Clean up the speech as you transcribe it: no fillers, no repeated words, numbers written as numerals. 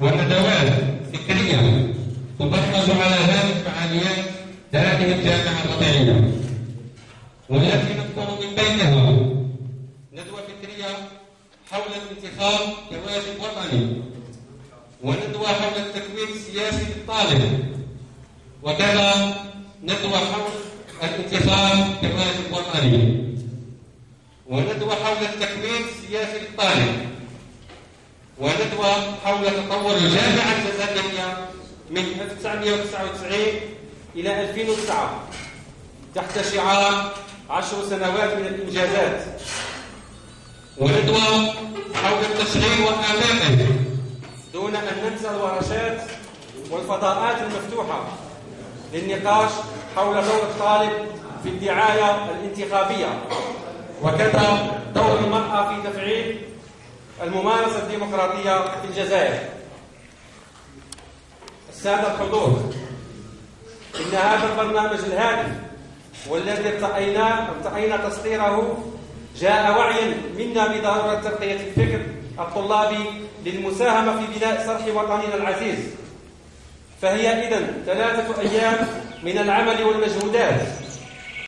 وندوات فكرية تبرمج على هذه الفعاليات هذه الجامعة الوطنية، والتي نذكر من بينها ندوة فكرية حول الانتخاب كواجب وطني، وندوة حول التكوين السياسي للطالب، وكذا ندوة حول الانتخاب كواجب وطني، وندوة حول التكوين السياسي للطالب، وندوة حول تطور الجامعة الجزائرية من 1999 إلى 2009 تحت شعار 10 سنوات من الإنجازات، وندوة حول التشغيل وآلائه دون أن ننسى الورشات والفضاءات المفتوحة للنقاش حول دور الطالب في الدعاية الانتخابية، وكذا دور المرأة في تفعيل الممارسة الديمقراطية في الجزائر. السادة الحضور، إن هذا البرنامج الهادف والذي ارتأينا تسطيره جاء وعيا منا بضرورة ترقية الفكر الطلابي للمساهمة في بناء صرح وطننا العزيز. فهي إذن 3 أيام من العمل والمجهودات